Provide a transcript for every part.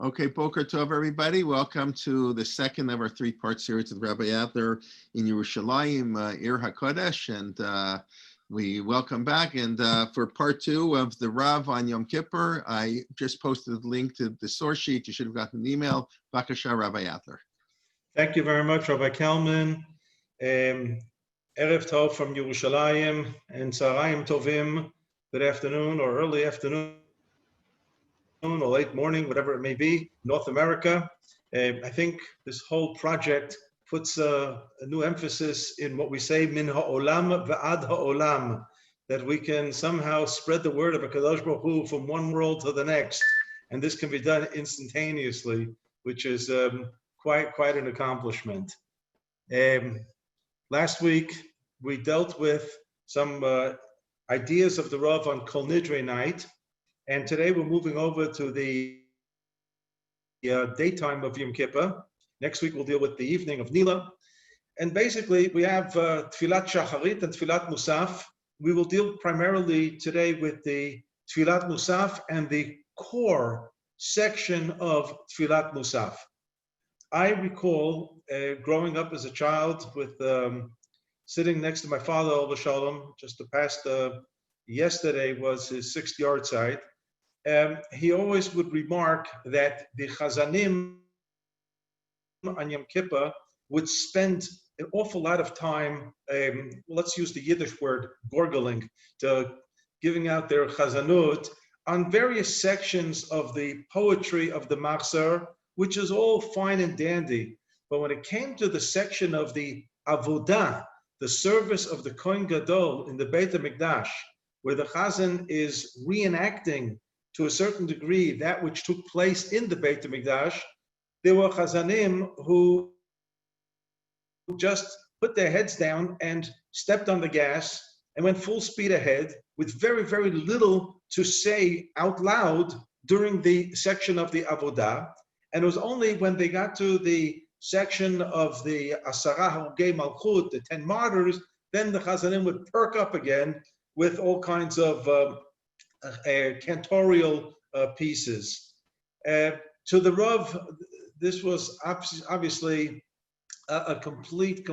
Okay, Boker Tov, everybody. Welcome to the second of our three-part series with Rabbi Adler in Yerushalayim, Ir HaKodesh, and we welcome back. And for part two of the Rav on Yom Kippur, I just posted the link to the source sheet. You should have gotten an email. Bakasha, Rabbi Adler. Thank you very much, Rabbi Kalman. Erev Tov from Yerushalayim and Tzarayim Tovim. Good afternoon or early afternoon or late morning, whatever it may be, North America. I think this whole project puts a new emphasis in what we say, min ha'olam v'ad ha'olam, that we can somehow spread the word of HaKadosh Baruch Hu from one world to the next. And this can be done instantaneously, which is quite an accomplishment. Last week, we dealt with some ideas of the Rav on Kol Nidre night. And today we're moving over to the daytime of Yom Kippur. Next week we'll deal with the evening of Nila. And basically we have Tfilat Shacharit and Tfilat Musaf. We will deal primarily today with the Tfilat Musaf and the core section of Tfilat Musaf. I recall growing up as a child with sitting next to my father, Ol Shalom, just the past yesterday was his 6th yard side. He always would remark that the Chazanim on Yom Kippur would spend an awful lot of time, let's use the Yiddish word, gorgling, to giving out their Chazanut on various sections of the poetry of the Machzor, which is all fine and dandy. But when it came to the section of the Avodah, the service of the Kohen Gadol in the Beit HaMikdash, where the Chazan is reenacting to a certain degree that which took place in the Beit HaMikdash, there were Chazanim who just put their heads down and stepped on the gas and went full speed ahead with very, very little to say out loud during the section of the Avodah. And it was only when they got to the section of the Asara Harugei Malchut, the 10 martyrs, then the Chazanim would perk up again with all kinds of cantorial pieces. To the Rav, this was obviously a complete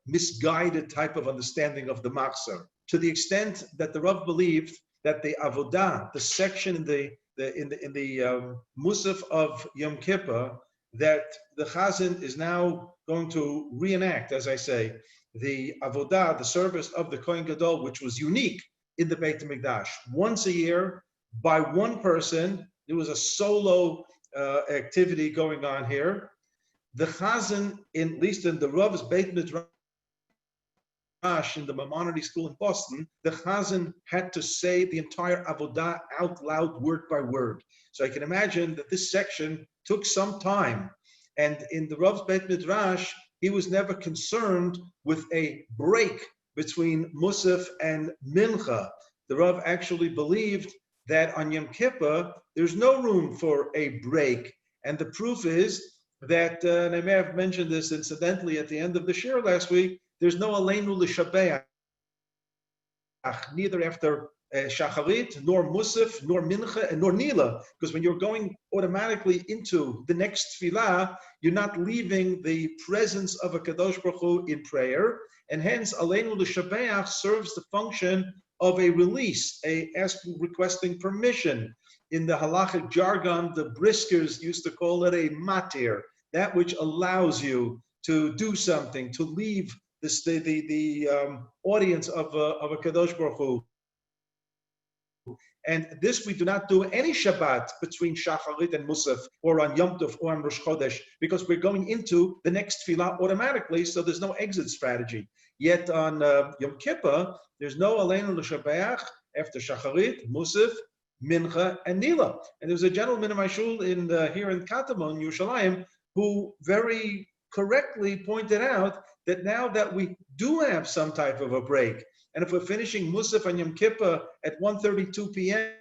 misguided type of understanding of the Machzor, to the extent that the Rav believed that the Avodah, the section in the Musaf of Yom Kippur, that the Chazan is now going to reenact, as I say, the Avodah, the service of the Kohen Gadol, which was unique in the Beit HaMikdash. Once a year, by one person, there was a solo activity going on here. The Chazan, at least in the Rav's Beit Midrash in the Maimonides School in Boston, the Chazan had to say the entire Avodah out loud, word by word. So I can imagine that this section took some time. And in the Rav's Beit Midrash, he was never concerned with a break between Musaf and Mincha. The Rav actually believed that on Yom Kippur, there's no room for a break. And the proof is that, and I may have mentioned this incidentally at the end of the shir last week, there's no Aleinu L'Shabeach, neither after Shacharit, nor Musaf, nor Mincha, and nor Nila, because when you're going automatically into the next tefillah, you're not leaving the presence of a Kadosh Baruch Hu in prayer, and hence Aleinu L'Shabeach serves the function of a release, requesting permission. In the halachic jargon, the briskers used to call it a matir, that which allows you to do something, to leave the audience of a Kadosh Baruch Hu. And this we do not do any Shabbat between Shacharit and Musaf, or on Yom Tov, or on Rosh Chodesh, because we're going into the next tefillah automatically, so there's no exit strategy. Yet on Yom Kippur, there's no Aleinu L'Shabeach after Shacharit, Musaf, Mincha, and Nila. And there's a gentleman in my shul here in Katamon, Yerushalayim, who very correctly pointed out that now that we do have some type of a break, and if we're finishing Musaf and Yom Kippur at 1:32 p.m.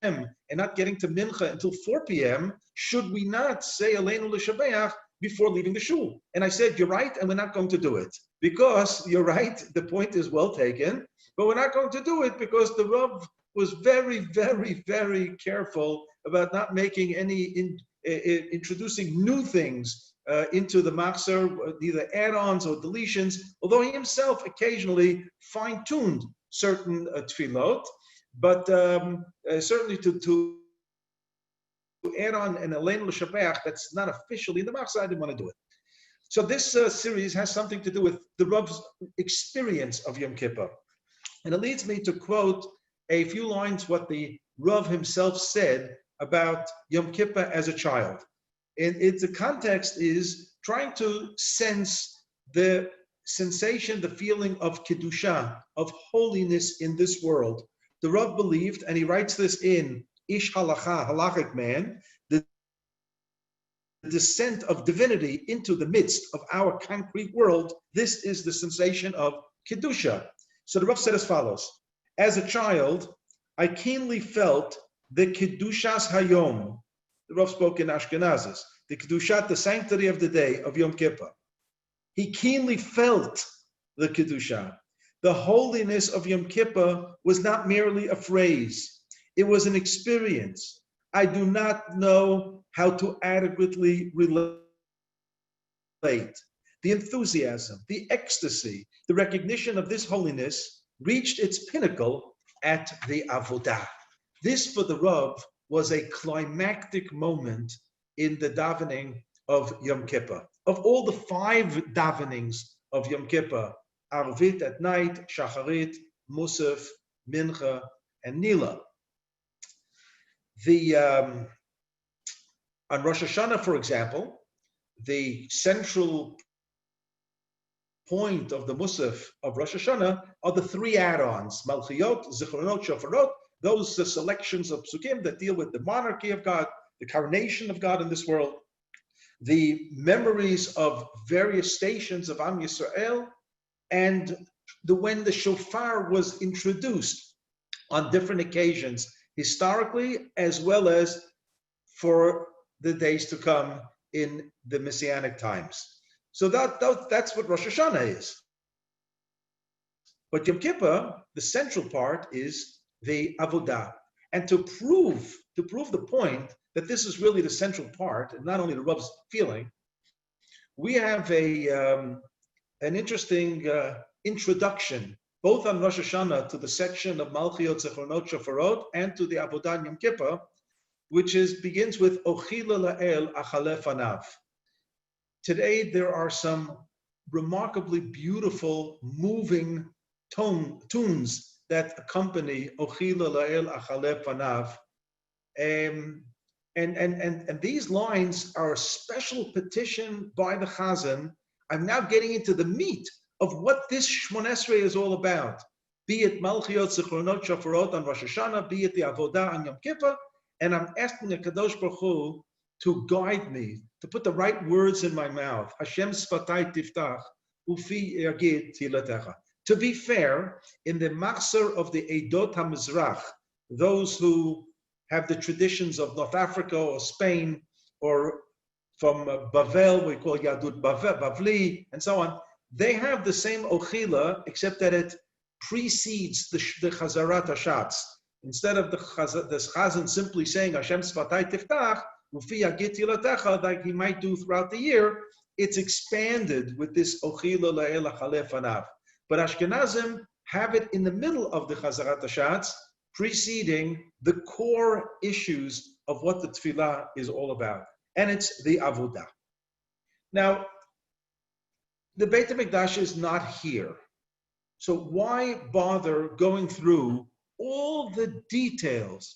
and not getting to Mincha until 4 p.m., should we not say Aleinu L'Shabeach before leaving the shul? And I said, you're right, and we're not going to do it. Because you're right, the point is well taken, but we're not going to do it because the Rav was very, very, very careful about not making any introducing new things into the machzor, either add-ons or deletions, although he himself occasionally fine-tuned certain tefillot, but certainly to add on an Elaine L'Shabeach that's not officially in the machzor, I didn't want to do it. So this series has something to do with the Rav's experience of Yom Kippur. And it leads me to quote a few lines what the Rav himself said about Yom Kippur as a child. And the context is trying to sense the sensation, the feeling of Kedusha, of holiness in this world. The Rav believed, and he writes this in Ish Halacha, halachic man, the descent of divinity into the midst of our concrete world. This is the sensation of Kedusha. So the Rav said as follows: as a child, I keenly felt the Kedushas Hayom. The Rav spoke in Ashkenazis, the Kedushat, the sanctity of the day of Yom Kippur. He keenly felt the Kedusha. The holiness of Yom Kippur was not merely a phrase. It was an experience. I do not know how to adequately relate. The enthusiasm, the ecstasy, the recognition of this holiness reached its pinnacle at the Avodah. This, for the Rav, was a climactic moment in the davening of Yom Kippur. Of all the 5 davenings of Yom Kippur, Arvit at night, Shacharit, Musaf, Mincha, and Nila. On Rosh Hashanah, for example, the central point of the Musaf of Rosh Hashanah are the 3 add-ons, Malchiyot, Zichronot, Shofarot, those selections of psukim that deal with the monarchy of God, the coronation of God in this world, the memories of various stations of Am Yisrael, and when the shofar was introduced on different occasions, historically, as well as for the days to come in the Messianic times. So that's what Rosh Hashanah is. But Yom Kippur, the central part is the Avodah. And to prove the point that this is really the central part, and not only the Rav's feeling, we have an interesting introduction, both on Rosh Hashanah to the section of Malchiot, Zechronot, Shofarot, and to the Avodah Yom Kippur, which begins with Ochila La'el Achaleh Fanav. Today there are some remarkably beautiful, moving tunes that accompany Ochila La'el Achaleh Fanav. And these lines are a special petition by the Chazan. I'm now getting into the meat of what this Shmon Esrei is all about. Be it Malchiot, Zichronot, Shofarot on Rosh Hashanah, be it the Avodah on Yom Kippur, and I'm asking the Kadosh Baruch Hu to guide me, to put the right words in my mouth. Hashem Sfatai Tiftach, Ufi Yagid Tilatecha. To be fair, in the machzor of the Eidot HaMizrach, those who have the traditions of North Africa or Spain, or from Bavel, we call Yadut Bavli, and so on, they have the same Ochila, except that it precedes the Chazarat HaShatz. Instead of the Chazan simply saying Hashem Sfatai Tiftach, Ufi Yagit Tilatecha, like he might do throughout the year, it's expanded with this Ochila La'el Achaleh Fanav. But Ashkenazim have it in the middle of the Chazarat HaShatz, preceding the core issues of what the Tefillah is all about. And it's the Avodah. Now, the Beit HaMikdash is not here. So why bother going through all the details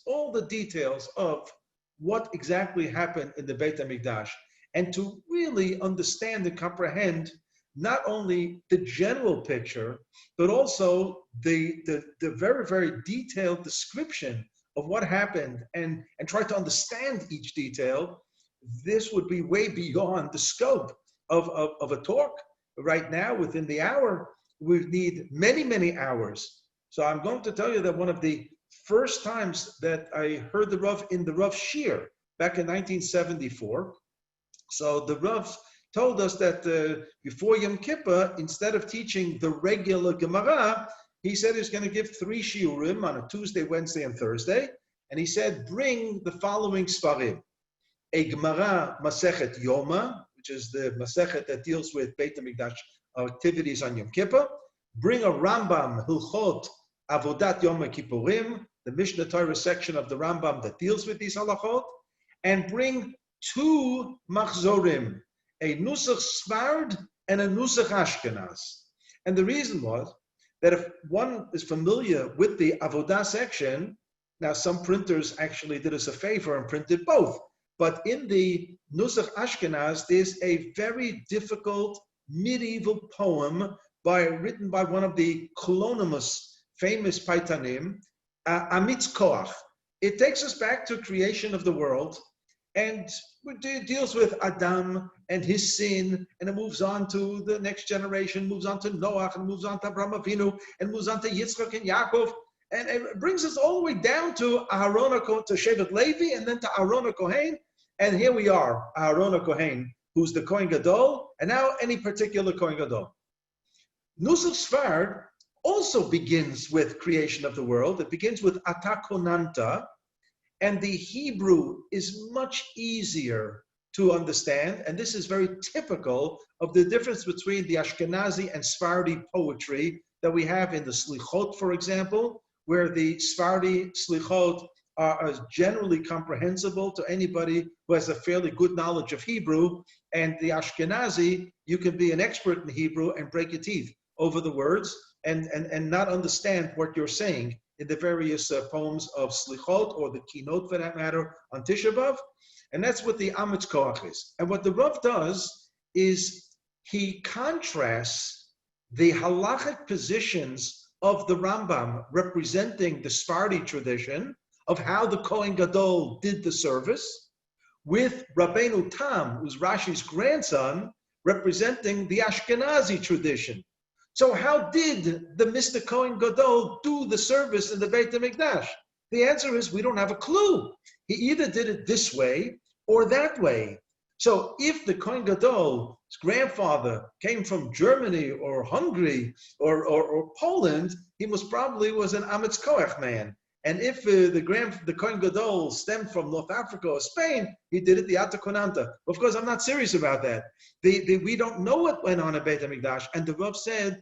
of what exactly happened in the Beit HaMikdash, and to really understand and comprehend not only the general picture, but also the very, very detailed description of what happened, and try to understand each detail. This would be way beyond the scope of a talk. Right now, within the hour, we need many, many hours. So I'm going to tell you that one of the first times that I heard the Rav in the Rav Shir back in 1974, so the Rav told us that before Yom Kippur, instead of teaching the regular Gemara, he said he was going to give 3 shiurim on a Tuesday, Wednesday, and Thursday. And he said, bring the following svarim. A Gemara Masechet Yoma, which is the Masechet that deals with Beit HaMikdash activities on Yom Kippur. Bring a Rambam, Hilchot Avodat Yom Kippurim, the Mishnah Torah section of the Rambam that deals with these halachot. And bring 2 machzorim, a Nusach Svard and a Nusach Ashkenaz. And the reason was that if one is familiar with the Avodah section, now some printers actually did us a favor and printed both. But in the Nusach Ashkenaz, there's a very difficult medieval poem written by one of the Kolonimus famous Paitanim, Amitz Koach. It takes us back to creation of the world, and it deals with Adam and his sin, and it moves on to the next generation, moves on to Noach, and moves on to Abraham Avinu, and moves on to Yitzchak and Yaakov, and it brings us all the way down to Aharon to Shevet Levi, and then to Aharon Kohen, and here we are, Aharon Kohen, who's the Kohen Gadol, and now any particular Kohen Gadol. Nusach Sfard also begins with creation of the world. It begins with Ata Konanta, and the Hebrew is much easier to understand, and this is very typical of the difference between the Ashkenazi and Sephardi poetry that we have in the Slichot, for example, where the Sephardi Slichot are generally comprehensible to anybody who has a fairly good knowledge of Hebrew, and the Ashkenazi, you can be an expert in Hebrew and break your teeth over the words and not understand what you're saying in the various poems of Slichot, or the keynote for that matter, on Tisha B'Av. And that's what the Amitz Koach is. And what the Rav does is he contrasts the halachic positions of the Rambam representing the Sephardi tradition of how the Kohen Gadol did the service, with Rabbeinu Tam, who's Rashi's grandson, representing the Ashkenazi tradition. So how did the Mr. Kohen Gadol do the service in the Beit HaMikdash? The answer is we don't have a clue. He either did it this way or that way. So if the Kohen Gadol's grandfather came from Germany or Hungary or Poland, he most probably was an Amitz Koach man. And if the Kohen Gadol stemmed from North Africa or Spain, he did it the Ata Konanta. Of course, I'm not serious about that. We don't know what went on in Beit HaMikdash. And the Rav said,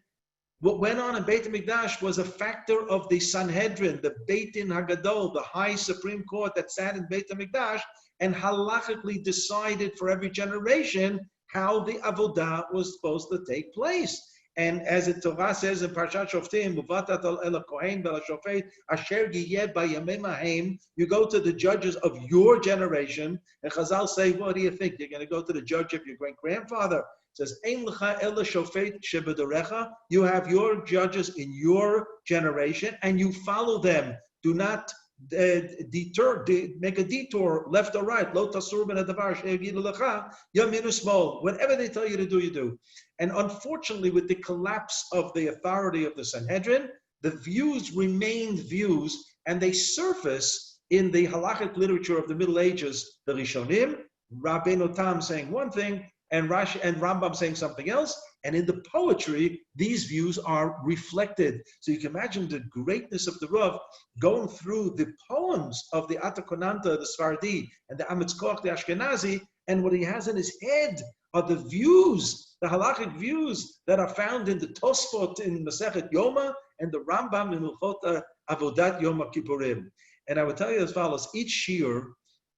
what went on in Beit HaMikdash was a factor of the Sanhedrin, the Beit Din HaGadol, the high Supreme Court that sat in Beit HaMikdash, and halachically decided for every generation how the Avodah was supposed to take place. And as the Torah says in Parshat Shoftim, "Muvatat al el Kohen bel Shofet asher giyeh bayamim haim," you go to the judges of your generation, and Chazal say, "What do you think? You're going to go to the judge of your great grandfather?" It says, "Ein lecha el Shofet shebedorecha." You have your judges in your generation, and you follow them. Do not make a detour left or right. Lo tasur ben hadavar she'yagidu lecha yamin u'shmol. Whatever they tell you to do, you do. And unfortunately, with the collapse of the authority of the Sanhedrin, the views remained views, and they surface in the halachic literature of the Middle Ages, the Rishonim, Rabbeinu Tam saying one thing, and Rashi and Rambam saying something else. And in the poetry, these views are reflected. So you can imagine the greatness of the Rav going through the poems of the Ata Konanta, the Sephardi, and the Amitz Koach, the Ashkenazi, and what he has in his head are the views, the halachic views that are found in the Tosfot in Masechet Yoma and the Rambam in Hilchot Avodat Yom Kippurim. And I would tell you as follows: each shiur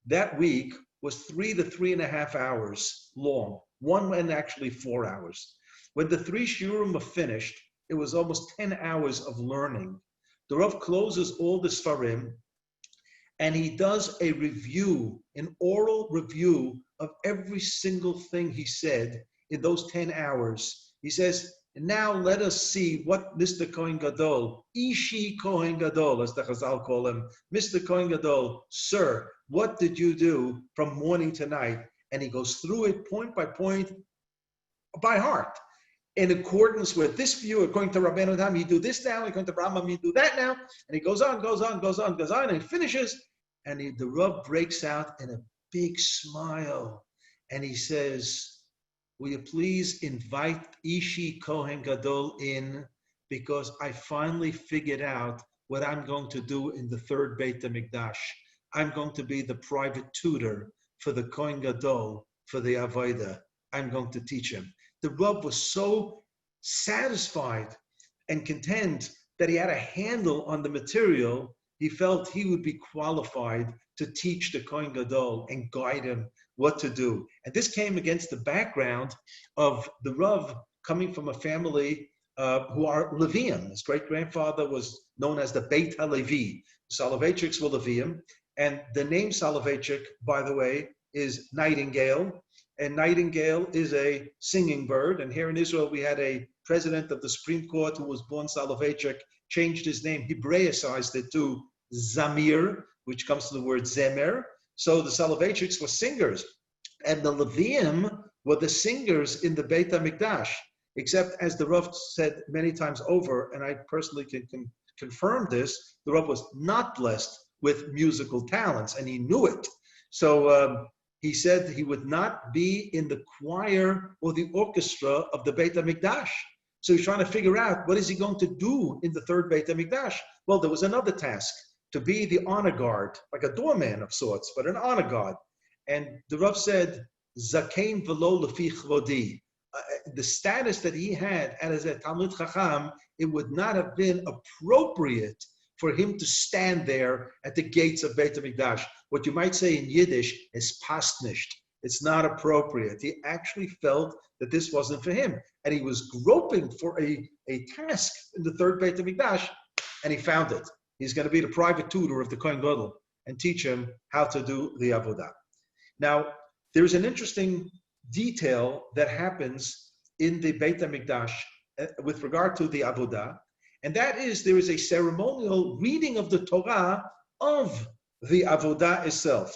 that week was 3 to 3.5 hours long. One went actually 4 hours. When the 3 shiurim were finished, it was almost 10 hours of learning. The Rav closes all the Sfarim, and he does a review, an oral review of every single thing he said in those 10 hours. He says, now let us see what Mr. Kohen Gadol, Ishi Kohen Gadol, as the Chazal call him, Mr. Kohen Gadol, sir, what did you do from morning to night? And he goes through it point by point, by heart, in accordance with this view. According to Rabbeinu Tam, you do this now. According to Rambam, you do that now. And he goes on, and he finishes. And the Rav breaks out in a big smile. And he says, will you please invite Ishi Kohen Gadol in? because I finally figured out what I'm going to do in the third Beit HaMikdash. I'm going to be the private tutor for the Kohen Gadol, for the Avodah. I'm going to teach him. The Rav was so satisfied and content that he had a handle on the material. He felt he would be qualified to teach the Kohen Gadol and guide him what to do. And this came against the background of the Rav coming from a family who are Levium. His great-grandfather was known as the Beit HaLevi. Soloveitchiks were Levium. And the name Soloveitchik, by the way, is nightingale. And nightingale is a singing bird. And here in Israel, we had a president of the Supreme Court who was born Soloveitchik, changed his name, Hebraicized it to Zamir, which comes from the word Zemer. So the Soloveitchiks were singers. And the Levium were the singers in the Beit HaMikdash. Except, as the Rav said many times over, and I personally can confirm this, the Rav was not blessed with musical talents, and he knew it. So he said he would not be in the choir or the orchestra of the Beit HaMikdash. So he's trying to figure out, what is he going to do in the third Beit HaMikdash? Well, there was another task, to be the honor guard, like a doorman of sorts, but an honor guard. And the Rav said, Zakein v'lo lefi chvodi. The status that he had as a Talmid Chacham, it would not have been appropriate for him to stand there at the gates of Beit HaMikdash. What you might say in Yiddish is pastnisht. It's not appropriate. He actually felt that this wasn't for him. And he was groping for a task in the third Beit HaMikdash, and he found it. He's going to be the private tutor of the Kohen Gadol and teach him how to do the Avodah. Now, there's an interesting detail that happens in the Beit HaMikdash with regard to the Avodah, and that is there is a ceremonial reading of the Torah of the Avodah itself.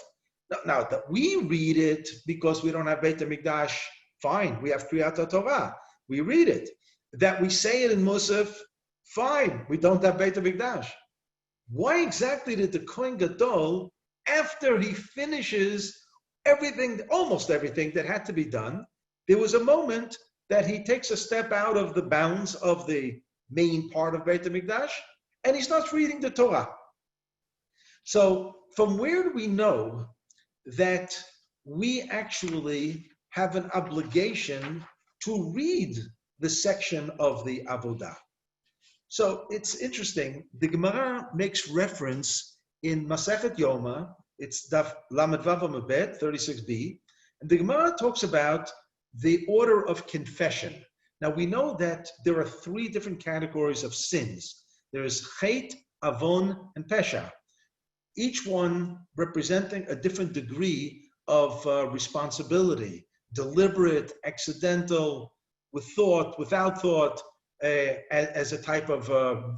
Now that we read it because we don't have Beit HaMikdash, fine, we have Kriyat Torah, we read it. That we say it in Musaf, fine, we don't have Beit HaMikdash. Why exactly did the Kohen Gadol, after he finishes everything, almost everything that had to be done, there was a moment that he takes a step out of the bounds of the main part of Beit HaMikdash, and he starts reading the Torah. So from where do we know that we actually have an obligation to read the section of the Avodah? So it's interesting. The Gemara makes reference in Masechet Yoma. It's Daf Lamed Vav Amud Bet 36b, and the Gemara talks about the order of confession. Now we know that there are three different categories of sins. There is Chet, Avon, and Pesha. Each one representing a different degree of responsibility, deliberate, accidental, with thought, without thought, as a type of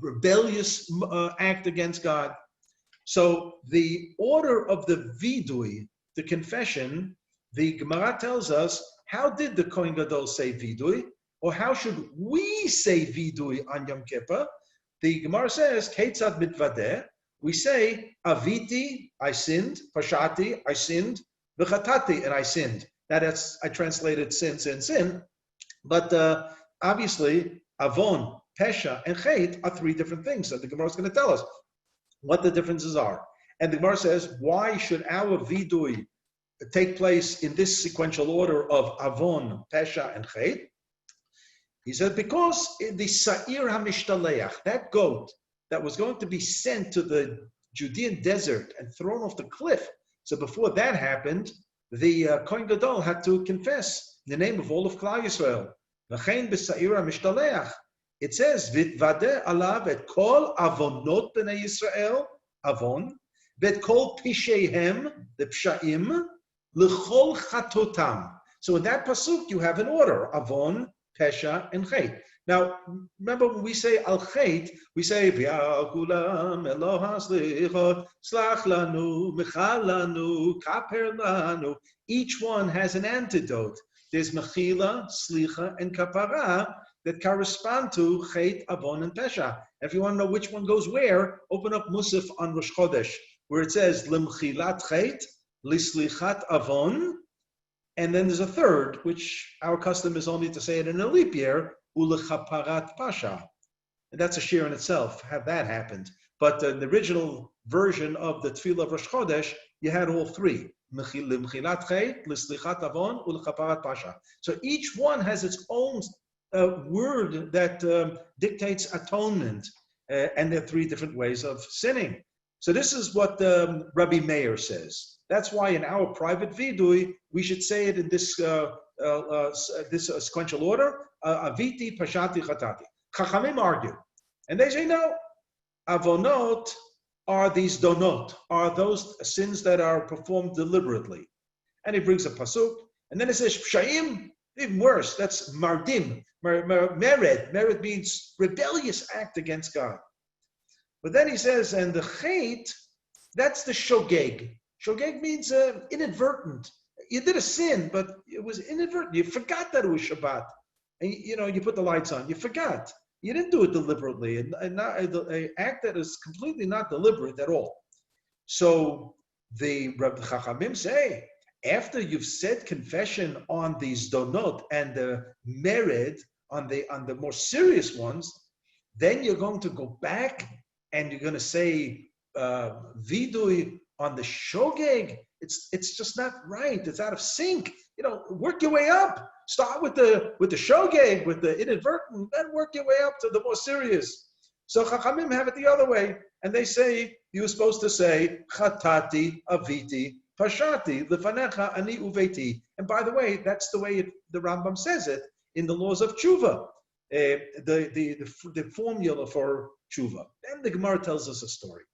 rebellious act against God. So the order of the vidui, the confession, the Gemara tells us, how did the Kohen Gadol say vidui? Or how should we say vidui on Yom Kippur? The Gemara says, Ketzad mitvadeh. We say, aviti, I sinned, pashati, I sinned, v'chatati, and I sinned. Now I translated sin, sin, sin. But obviously, avon, pesha, and chet are three different things. So the Gemara is going to tell us what the differences are. And the Gemara says, why should our vidui take place in this sequential order of avon, pesha, and chet? He said, because the Sa'ir HaMishtaleach, that goat that was going to be sent to the Judean desert and thrown off the cliff. So before that happened, the Kohen Gadol had to confess in the name of all of Klal Yisrael. V'chein b'Sa'ir HaMishtaleach. It says, V'tvadeh alav et kol avonot b'nei Yisrael, avon, v'et kol pisheihem, the psha'im, l'chol chatotam. So in that pasuk, you have an order, avon, pesha, and chet. Now, remember when we say al chet, we say v'yal kulam Eloha slichot, slach lanu, mechal lanu, kaper lanu. Each one has an antidote. There's mechila, slicha, and kapara that correspond to chet, avon, and pesha. If you want to know which one goes where, open up Musaf on Rosh Chodesh, where it says limchilat chet, lislichat avon, and then there's a third, which our custom is only to say it in a leap year, ulechaparat pasha. And that's a shir in itself, have that happened. But in the original version of the Tefillah of Rosh Chodesh, you had all three. So each one has its own word that dictates atonement. And there are three different ways of sinning. So this is what Rabbi Meir says. That's why in our private vidui, we should say it in this sequential order, aviti, pashati, chatati. Chachamim argue. And they say, no, avonot are these donot, are those sins that are performed deliberately. And he brings a pasuk, and then it says, pshayim, even worse, that's mardim, mered. Mered means rebellious act against God. But then he says, and the chait, that's the shogeg. Shogeg means inadvertent. You did a sin, but it was inadvertent. You forgot that it was Shabbat. And you put the lights on. You forgot. You didn't do it deliberately. And not an act that is completely not deliberate at all. So the Rabbi Chachamim say, after you've said confession on these donot and the mered, on the more serious ones, then you're going to go back and you're going to say vidui on the shogeg. It's just not right. It's out of sync. Work your way up. Start with the shogeg, with the inadvertent, then work your way up to the more serious. So Chachamim have it the other way, and they say you were supposed to say chatati, aviti, pashati, lefanecha ani uveti. And by the way, that's the way the Rambam says it in the laws of tshuva, the formula for tshuva. Then the Gemara tells us a story.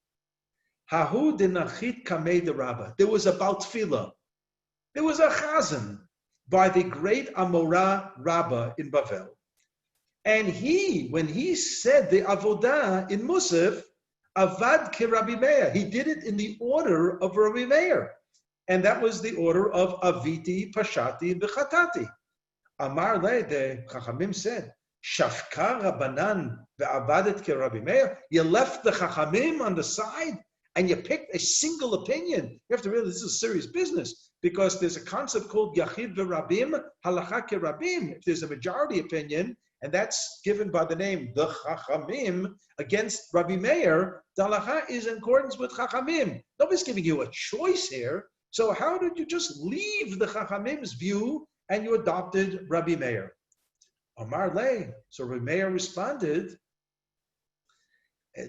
Hahu dinachit kamei de Rabba. There was about tefillah. There was a chazan by the great Amorah Rabbah in Bavel. And when he said the avodah in Musaf, avad ke Rabbi Meir. He did it in the order of Rabbi Meir. And that was the order of aviti, pashati, and bechatati. Amar le, the Chachamim said, shafka Rabbanan ve'avadet ke Rabbi Meir. You left the Chachamim on the side and you picked a single opinion. You have to realize this is serious business because there's a concept called Yachid ve'Rabim, Halacha ke'Rabim. If there's a majority opinion, and that's given by the name the Chachamim against Rabbi Meir, the Halacha is in accordance with Chachamim. Nobody's giving you a choice here. So how did you just leave the Chachamim's view and you adopted Rabbi Meir? Amar le. So Rabbi Meir responded,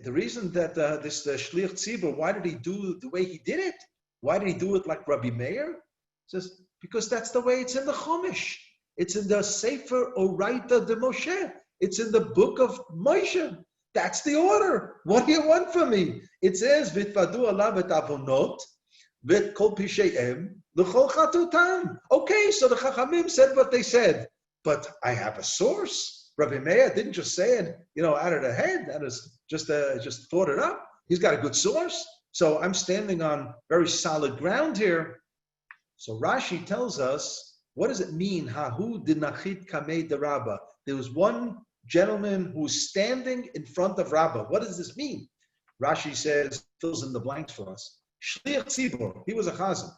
the reason that the Shliach Tzibur, why did he do the way he did it? Why did he do it like Rabbi Meir? He says, because that's the way it's in the Chumash. It's in the Sefer Oraita de Moshe. It's in the book of Moshe. That's the order. What do you want from me? It says, Vitvadu alav et avonot, vit kol pisheim, l'chol chatutam. Okay, so the Chachamim said what they said. But I have a source. Rabbi Meir didn't just say it, out of the head. That is just thought it up. He's got a good source. So I'm standing on very solid ground here. So Rashi tells us, what does it mean? Hahu dinachit kamei de Rabba. There was one gentleman who's standing in front of Rabba. What does this mean? Rashi says, fills in the blanks for us. Shliach Tzibur, he was a chazan.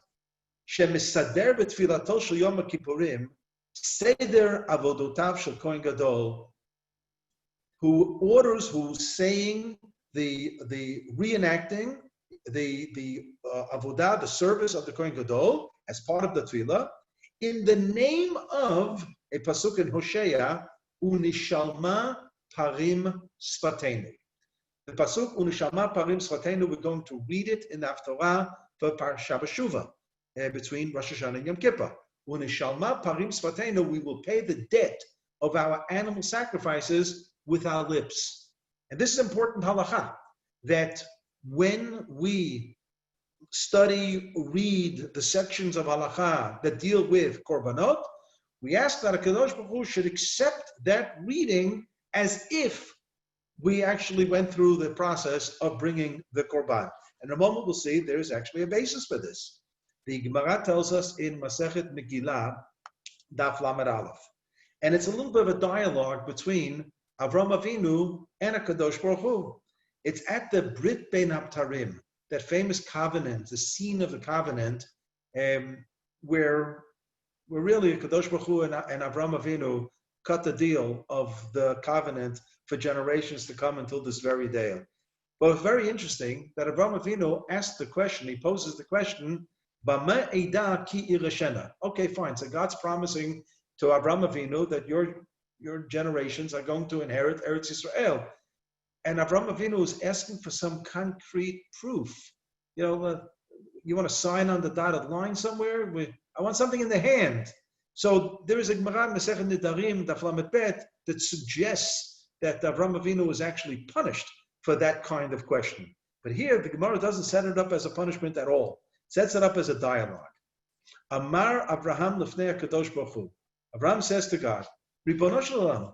Shemisader b'tfilato shel Yom Kippurim, Seder avodotav shel Kohen Gadol, who's saying the reenacting the avodah, the service of the Kohen Gadol as part of the tefillah, in the name of a pasuk in Hosea, unishalma parim sfatenu. The pasuk unishalma parim sfatenu, we're going to read it in the Haftarah for Parsha B'Shuvah, between Rosh Hashanah and Yom Kippur. Unishalma parim sfatenu, we will pay the debt of our animal sacrifices with our lips. And this is important halacha, that when we read the sections of halacha that deal with korbanot, we ask that HaKadosh Baruch Hu should accept that reading as if we actually went through the process of bringing the korban. And in a moment we'll see there's actually a basis for this. The Gemara tells us in Masechet Megillah, Daf Lamed Aleph. And it's a little bit of a dialogue between Avram Avinu and HaKadosh Baruch Hu. It's at the Brit Bein HaBtarim, that famous covenant, the scene of the covenant, where really HaKadosh Baruch Hu and Avram Avinu cut the deal of the covenant for generations to come until this very day. But it's very interesting that Avraham Avinu asked the question, he poses the question, Bama Eida ki irashena. Okay, fine. So God's promising to Avraham Avinu that your generations are going to inherit Eretz Yisrael. And Avraham Avinu is asking for some concrete proof. You know, you want to sign on the dotted line somewhere? I want something in the hand. So there is a Gemara in Masechet Nedarim, Daf Lamed Bet, that suggests that Avraham Avinu was actually punished for that kind of question. But here, the Gemara doesn't set it up as a punishment at all. It sets it up as a dialogue. Amar Avraham Lefnei HaKadosh Baruch Hu. Avraham says to God, Ribono shel olam,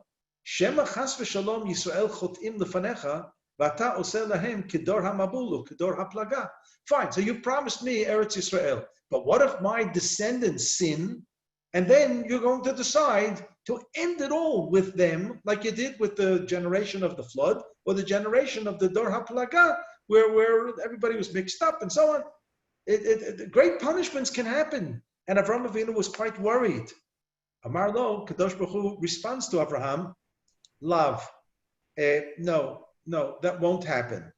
Shema chas v'shalom Yisrael chot'im lefanecha, v'ata oseh lahem kedor hamabul kedor haplaga. Fine, so you promised me Eretz Yisrael, but what if my descendants sin, and then you're going to decide to end it all with them, like you did with the generation of the flood, or the generation of the Dor HaPlaga, where everybody was mixed up and so on. Great punishments can happen. And Avraham Avinu was quite worried. Amar lo, Kadosh Baruch Hu responds to Avraham, Lav, no, that won't happen.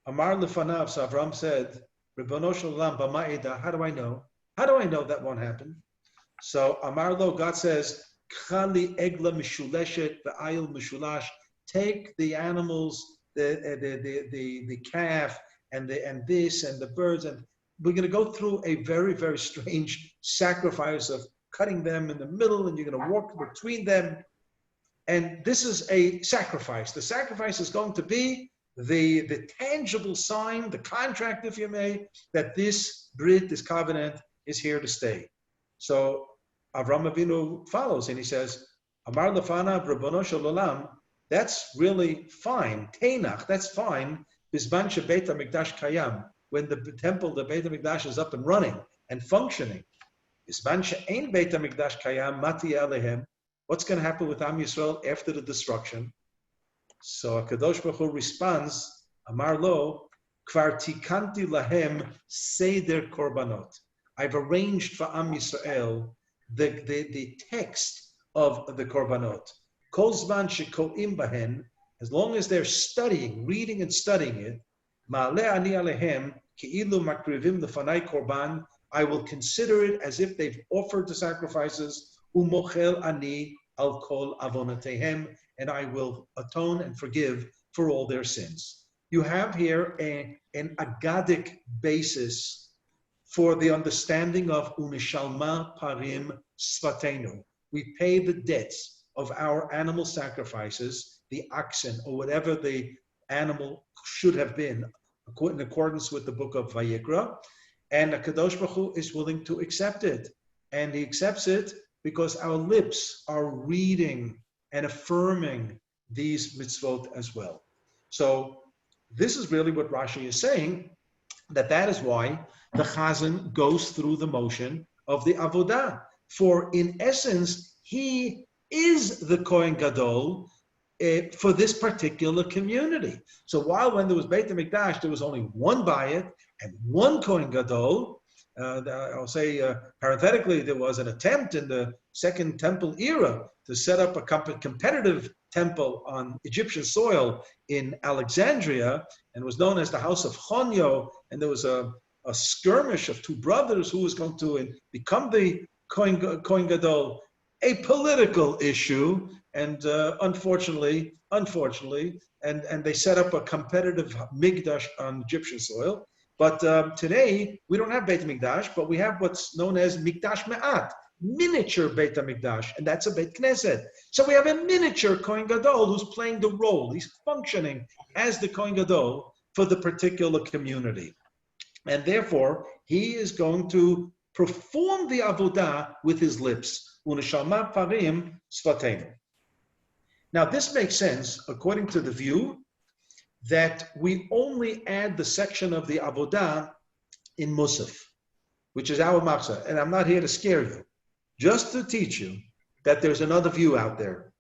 Amar lefanav, so Avraham said, Ribono shel olam b'ma'ida, how do I know? How do I know that won't happen? So Amar lo, God says, Chali egla mishuleshet v'ayil mishulash. Take the animals, the calf, and this and the birds, and we're going to go through a very, very strange sacrifice of cutting them in the middle, and you're going to walk between them. And this is a sacrifice. The sacrifice is going to be the tangible sign, the contract, if you may, that this brit, this covenant, is here to stay. So Avraham Avinu follows, and he says, Amar lefanav Ribono shel olam, that's really fine. Teinach, that's fine. Bizman shebeit hamikdash kayam, when the temple, the Beit HaMikdash, is up and running and functioning. Bizman she'ein Beit HaMikdash kayam mati alehem. What's going to happen with Am Yisrael after the destruction? So HaKadosh Baruch Hu responds, Amar lo, kvar tikanti lahem seder korbanot. I've arranged for Am Yisrael the text of the korbanot. Kol zman sheko'im bahen, as long as they're studying, reading and studying it, ma'aleh ani alehem ki'ilu makrivim lefanai korban, I will consider it as if they've offered the sacrifices, umochel ani al kol avonatehem, and I will atone and forgive for all their sins. You have here an agadic basis for the understanding of unishalma parim svatenu. We pay the debts of our animal sacrifices, the oxen or whatever the animal should have been, in accordance with the book of Vayikra, and the Kadosh Baruch Hu is willing to accept it. And he accepts it because our lips are reading and affirming these mitzvot as well. So this is really what Rashi is saying, that is why the Chazan goes through the motion of the Avodah. For in essence, he is the Kohen Gadol for this particular community. So while when there was Beit HaMikdash, there was only one Bayit and one Kohen Gadol, I'll say parenthetically, there was an attempt in the Second Temple era to set up a competitive temple on Egyptian soil in Alexandria, and was known as the House of Chonyo, and there was a skirmish of two brothers who was going to become the Kohen Gadol, a political issue, and unfortunately, and they set up a competitive Migdash on Egyptian soil. But today, we don't have Beit HaMikdash, but we have what's known as Mikdash Me'at, miniature Beit HaMikdash, and that's a Beit Knesset. So we have a miniature Kohen Gadol who's playing the role. He's functioning as the Kohen Gadol for the particular community. And therefore, he is going to perform the Avodah with his lips. Unishalma parim svatenu. Now, this makes sense according to the view that we only add the section of the Avodah in Musaf, which is our machzah. And I'm not here to scare you, just to teach you that there's another view out there.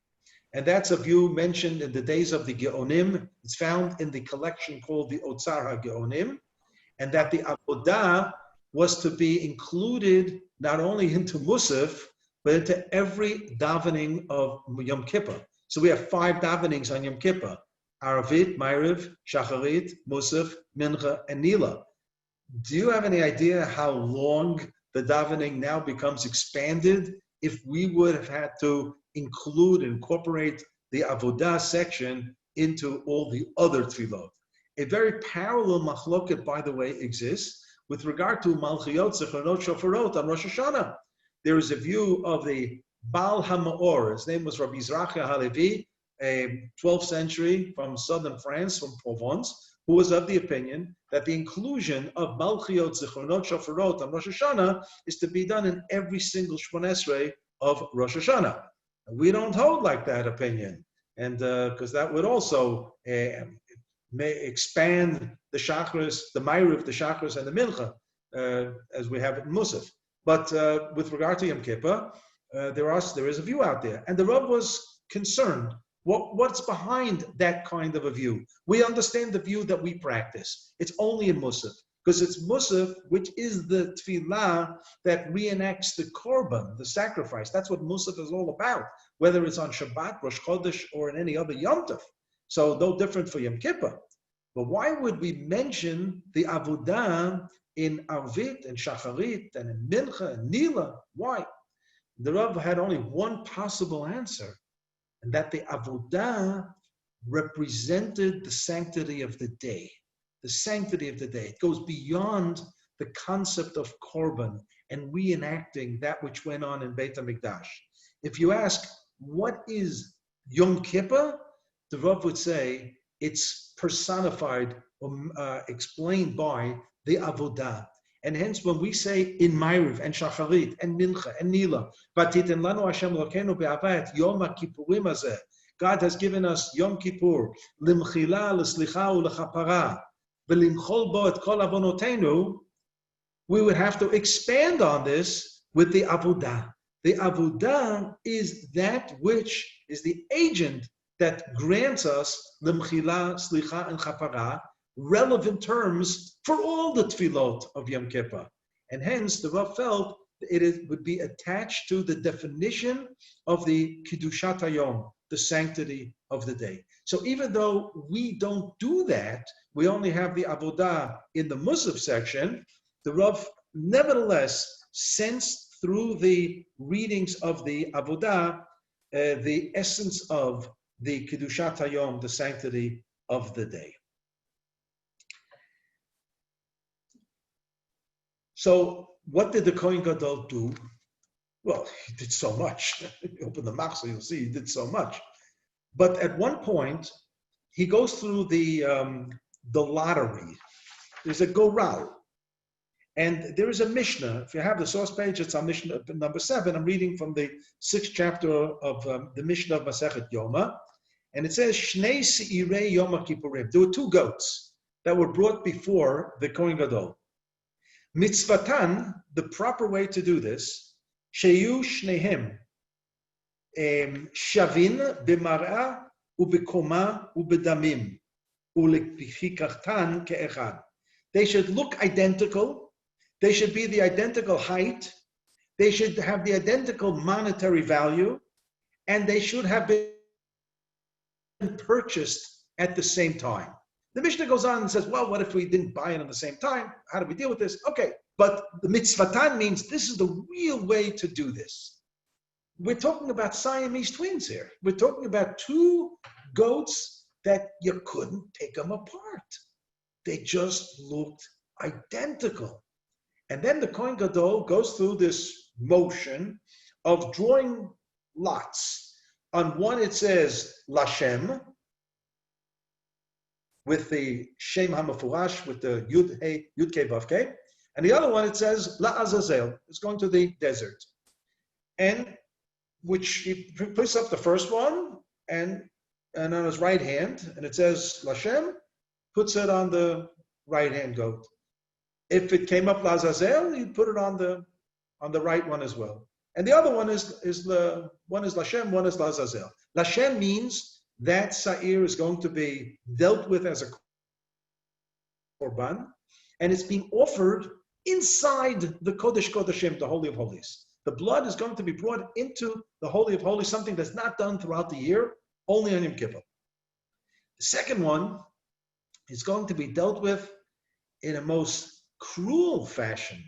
And that's a view mentioned in the days of the Geonim. It's found in the collection called the Otzar HaGeonim, and that the Avodah was to be included not only into Musaf, but into every davening of Yom Kippur. So we have 5 davenings on Yom Kippur: Arvit, Ma'ariv, Shacharit, Musaf, Mincha, and Nila. Do you have any idea how long the davening now becomes expanded if we would have had to incorporate the Avodah section into all the other tefillot? A very parallel machloket, by the way, exists with regard to Malchiyot, Zechronot, Shofarot on Rosh Hashanah. There is a view of the Baal HaMaor. His name was Rabbi Zrachia Halevi, a 12th century from southern France, from Provence, who was of the opinion that the inclusion of Malchiyot, Zechronot, Shofarot on Rosh Hashanah is to be done in every single Shmon Esrei of Rosh Hashanah. We don't hold like that opinion, and because that would also may expand the Shachris, the Ma'ariv, the Shachris, and the Mincha, as we have it in Musaf. But with regard to Yom Kippur, there is a view out there, and the Rav was concerned. What's behind that kind of a view? We understand the view that we practice. It's only in Musaf, because it's Musaf, which is the tefillah that reenacts the korban, the sacrifice. That's what Musaf is all about, whether it's on Shabbat, Rosh Chodesh, or in any other Yom Tov. So no different for Yom Kippur. But why would we mention the Avodah in Arvit and Shacharit and in Mincha and Nila? Why? The Rav had only one possible answer, and that the Avodah represented the sanctity of the day. The sanctity of the day. It goes beyond the concept of korban and reenacting that which went on in Beit HaMikdash. If you ask, what is Yom Kippur? The Rav would say it's personified or explained by the Avodah. And hence, when we say in Ma'ariv and Shacharit and Mincha and Nila, V'atiten lanu Hashem Elokeinu be'avat Yom HaKippurim hazeh, God has given us Yom Kippur, limchila, l'slicha, u'lechapara, v'limchol bo et kol avonotenu, we would have to expand on this with the Avodah. The Avodah is that which is the agent that grants us limchila, slicha, and chapara, relevant terms for all the tefillot of Yom Kippur. And hence, the Rav felt it would be attached to the definition of the Kiddushat Hayom, the sanctity of the day. So even though we don't do that, we only have the Avodah in the Musaf section, the Rav nevertheless sensed through the readings of the Avodah the essence of the Kiddushat Hayom, the sanctity of the day. So what did the Kohen Gadol do? Well, he did so much. You open the Machzor, you'll see he did so much. But at one point, he goes through the lottery. There's a Goral. And there is a Mishnah. If you have the source page, it's on Mishnah number 7. I'm reading from the 6th chapter of the Mishnah of Masechet Yoma. And it says, Shnei Seirei Yom HaKippurim. There were 2 goats that were brought before the Kohen Gadol. Mitzvatan, the proper way to do this, Sheyu Shnehem, Shavin b'mar'a u'b'koma u'b'damim, u'lefikartan ke'echad. They should look identical. They should be the identical height. They should have the identical monetary value, and they should have been purchased at the same time. The Mishnah goes on and says, well, what if we didn't buy it at the same time? How do we deal with this? Okay, but the mitzvatan means this is the real way to do this. We're talking about Siamese twins here. We're talking about 2 goats that you couldn't take them apart. They just looked identical. And then the Kohen Gadol goes through this motion of drawing lots. On one it says Lashem, with the Shem HaMafurash, with the Yud Kei Vav Kei. And the other one, it says La Azazel. It's going to the desert. And which he puts up the first one and on his right hand, and it says Lashem, puts it on the right hand goat. If it came up La Azazel, he'd put it on the right one as well. And the other one is one is Lashem, one is La Azazel. Lashem means that Sa'ir is going to be dealt with as a korban, and it's being offered inside the Kodesh Kodeshim, the Holy of Holies. The blood is going to be brought into the Holy of Holies, something that's not done throughout the year, only on Yom Kippur. The second one is going to be dealt with in a most cruel fashion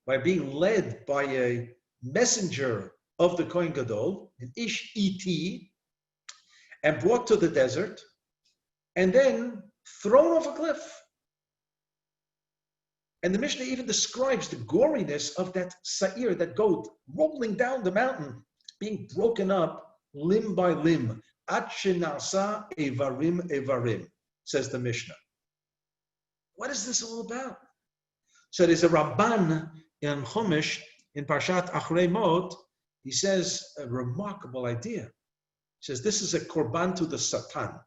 by being led by a messenger of the Kohen Gadol, an Ish E.T., and brought to the desert, and then thrown off a cliff. And the Mishnah even describes the goriness of that sa'ir, that goat, rolling down the mountain, being broken up limb by limb. Ad shenasa evarim evarim, says the Mishnah. What is this all about? So there's a Ramban in Chumash, in Parshat Achrei Mot. He says a remarkable idea. He says this is a korban to the Satan.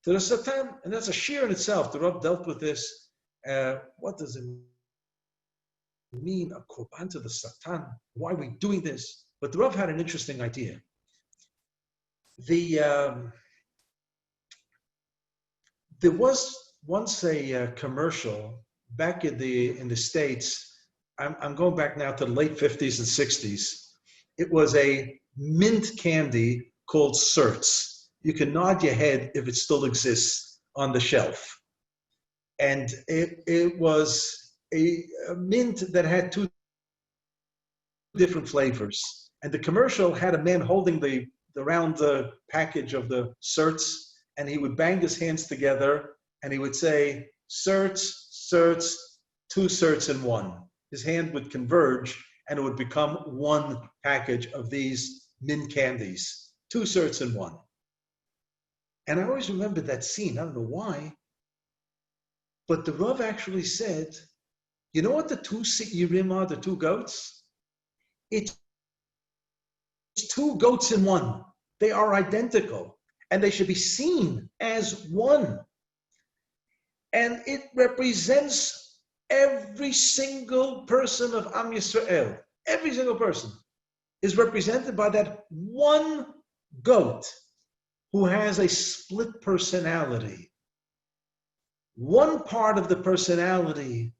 To the Satan, and that's a shir in itself. The Rav dealt with this. What does it mean, a korban to the Satan? Why are we doing this? But the Rav had an interesting idea. There was once a commercial back in the States. I'm going back now to the late 50s and 60s. It was a mint candy called Certs. You can nod your head if it still exists on the shelf. And it was a mint that had two different flavors. And the commercial had a man holding the round package of the Certs, and he would bang his hands together, and he would say, Certs, Certs, 2 Certs in 1. His hand would converge, and it would become one package of these mint candies, 2 Certs in 1. And I always remember that scene. I don't know why. But the Rav actually said, you know what the 2 Seirim are, the 2 goats? It's 2 goats in 1. They are identical, and they should be seen as one. And it represents every single person of Am Yisrael. Every single person is represented by that one goat who has a split personality. One part of the personality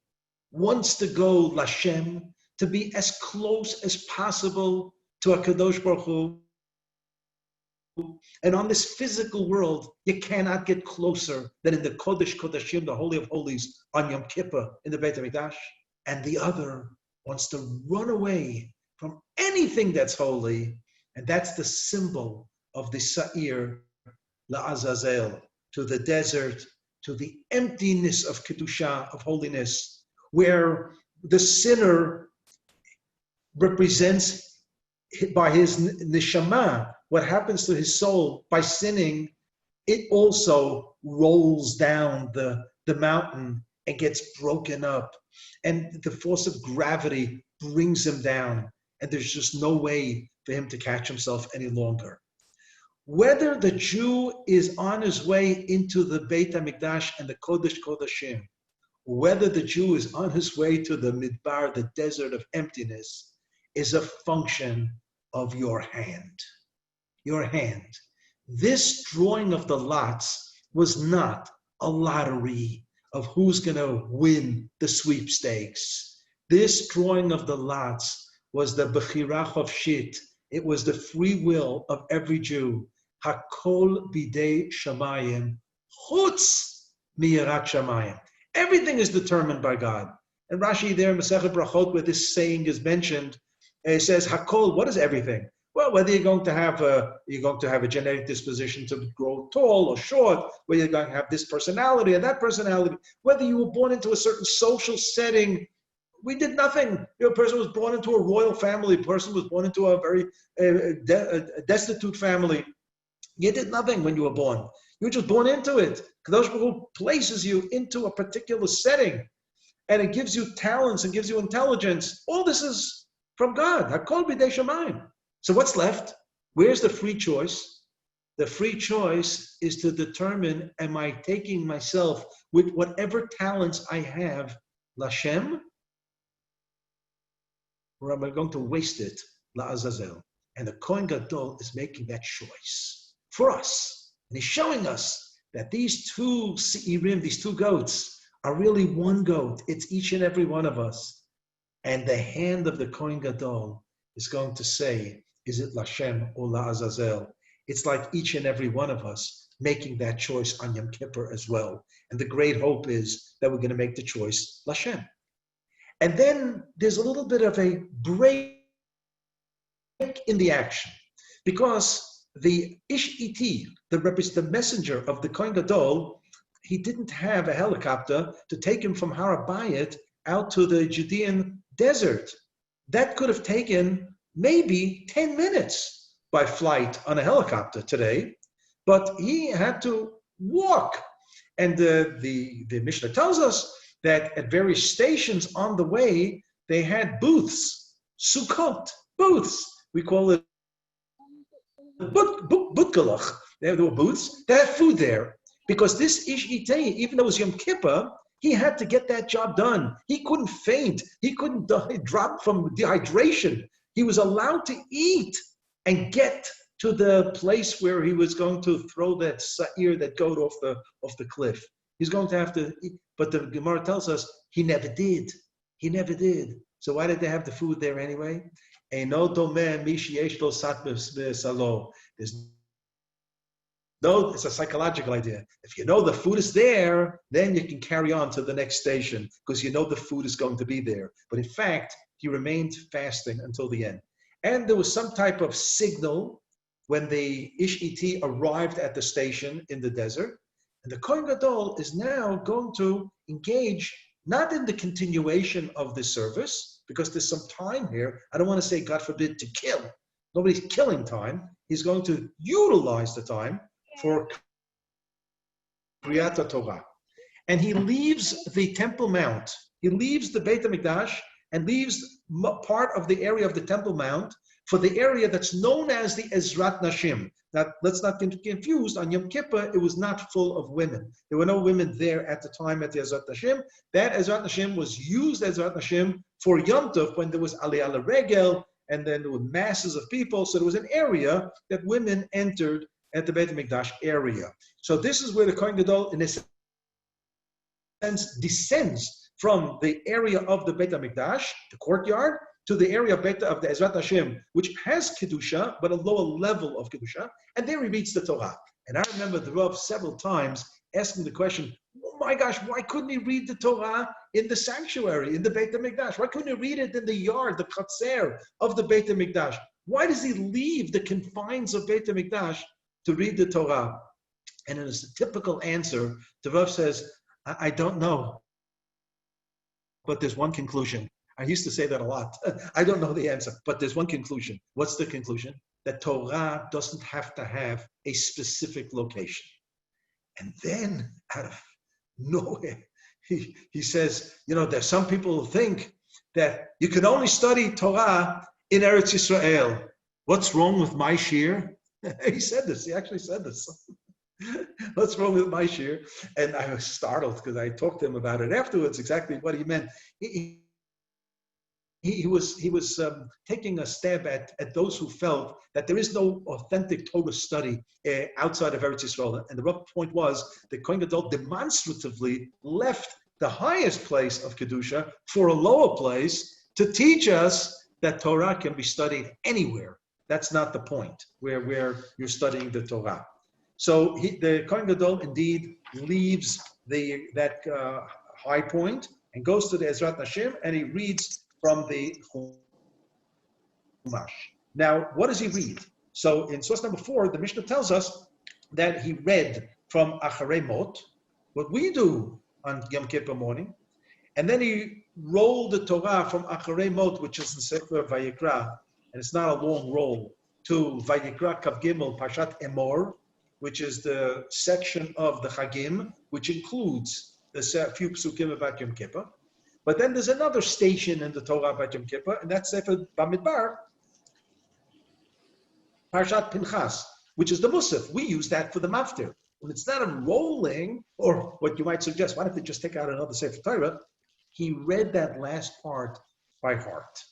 wants to go Lashem, to be as close as possible to HaKadosh Baruch Hu. And on this physical world, you cannot get closer than in the Kodesh Kodashim, the Holy of Holies, on Yom Kippur in the Beit HaMikdash. And the other wants to run away from anything that's holy. And that's the symbol of the Sa'ir La'azazel, to the desert, to the emptiness of Kedusha, of holiness, where the sinner represents by his neshama, what happens to his soul by sinning. It also rolls down the mountain and gets broken up. And the force of gravity brings him down. And there's just no way for him to catch himself any longer. Whether the Jew is on his way into the Beit HaMikdash and the Kodesh Kodashim, whether the Jew is on his way to the Midbar, the desert of emptiness, is a function of your hand. Your hand. This drawing of the lots was not a lottery of who's going to win the sweepstakes. This drawing of the lots was the Bechira Chofshit. It was the free will of every Jew. Hakol bidei shamayim, chutz miyirat shamayim. Everything is determined by God. And Rashi there in Masechet Brachot, where this saying is mentioned, it says Hakol. What is everything? Well, whether you're going to have a genetic disposition to grow tall or short, whether you're going to have this personality and that personality, whether you were born into a certain social setting. We did nothing. A person was born into a royal family. A person was born into a very destitute family. You did nothing when you were born. You were just born into it. Kadosh Baruch Hu places you into a particular setting, and it gives you talents and gives you intelligence. All this is from God. Hakol b'dei shamayim. So what's left? Where's the free choice? The free choice is to determine, am I taking myself with whatever talents I have, Lashem, or am I going to waste it, La'azazel? And the Kohen Gadol is making that choice for us. And he's showing us that these 2 Seirim, these 2 goats, are really one goat. It's each and every one of us. And the hand of the Kohen Gadol is going to say, is it Lashem or La Azazel? It's like each and every one of us making that choice on Yom Kippur as well. And the great hope is that we're going to make the choice Lashem. And then there's a little bit of a break in the action, because the Ish Iti, the messenger of the Kohen Gadol, he didn't have a helicopter to take him from Har HaBayit out to the Judean desert. That could have taken maybe 10 minutes by flight on a helicopter today, but he had to walk. And the Mishnah tells us that at various stations on the way, they had booths, sukkot, booths. We call it butgalach. There were booths. They had food there. Because this Ish Itei, even though it was Yom Kippur, he had to get that job done. He couldn't faint. He couldn't drop from dehydration. He was allowed to eat and get to the place where he was going to throw that sa'ir that goat off the cliff. He's going to have to eat. But the Gemara tells us he never did. He never did. So why did they have the food there anyway? There's no, it's a psychological idea. If you know the food is there, then you can carry on to the next station because you know the food is going to be there. But in fact, he remained fasting until the end. And there was some type of signal when the Ish Iti arrived at the station in the desert. And the Kohen Gadol is now going to engage not in the continuation of the service, because there's some time here. I don't want to say, God forbid, to kill. Nobody's killing time. He's going to utilize the time for Kriyat Torah. And he leaves the Temple Mount. He leaves the Beit HaMikdash and leaves part of the area of the Temple Mount for the area that's known as the Ezrat Nashim. Now, let's not get confused. On Yom Kippur, it was not full of women. There were no women there at the time at the Ezrat Nashim. That Ezrat Nashim was used as Ezrat Nashim for Yom Tov when there was Aliyah Regel, and then there were masses of people. So there was an area that women entered at the Beit HaMikdash area. So this is where the Kohen Gadol, in a sense, descends from the area of the Beit HaMikdash, the courtyard, to the area of the Ezrat Hashem, which has Kedusha, but a lower level of Kedusha, and there he reads the Torah. And I remember the Rav several times asking the question, oh my gosh, why couldn't he read the Torah in the sanctuary, in the Beit HaMikdash? Why couldn't he read it in the yard, the Chatzer of the Beit HaMikdash? Why does he leave the confines of Beit HaMikdash to read the Torah? And it is a typical answer. The Rav says, I don't know, but there's one conclusion. I used to say that a lot. I don't know the answer, but there's one conclusion. What's the conclusion? That Torah doesn't have to have a specific location. And then, out of nowhere, he says, there's some people who think that you can only study Torah in Eretz Yisrael. What's wrong with my shir? He said this. He actually said this. What's wrong with my shir? And I was startled because I talked to him about it afterwards, exactly what he meant. He was taking a stab at those who felt that there is no authentic Torah study outside of Eretz Yisrael. And the rough point was that Kohen Gadol demonstratively left the highest place of Kedusha for a lower place to teach us that Torah can be studied anywhere. That's not the point where you're studying the Torah. So the Kohen Gadol indeed leaves that high point and goes to the Ezrat Nashim, and he reads from the Chumash. Now, what does he read? So in source number 4, the Mishnah tells us that he read from Acharei Mot, what we do on Yom Kippur morning, and then he rolled the Torah from Acharei Mot, which is in Sefer Vayikra, and it's not a long roll, to Vayikra Kav Gimel Parshat Emor, which is the section of the Chagim, which includes the few psukim about Yom Kippur. But then there's another station in the Torah about Yom Kippur, and that's Sefer Bamidbar, Parshat Pinchas, which is the Musaf. We use that for the Maftir. When it's not a rolling, or what you might suggest, why don't they just take out another Sefer Torah? He read that last part by heart.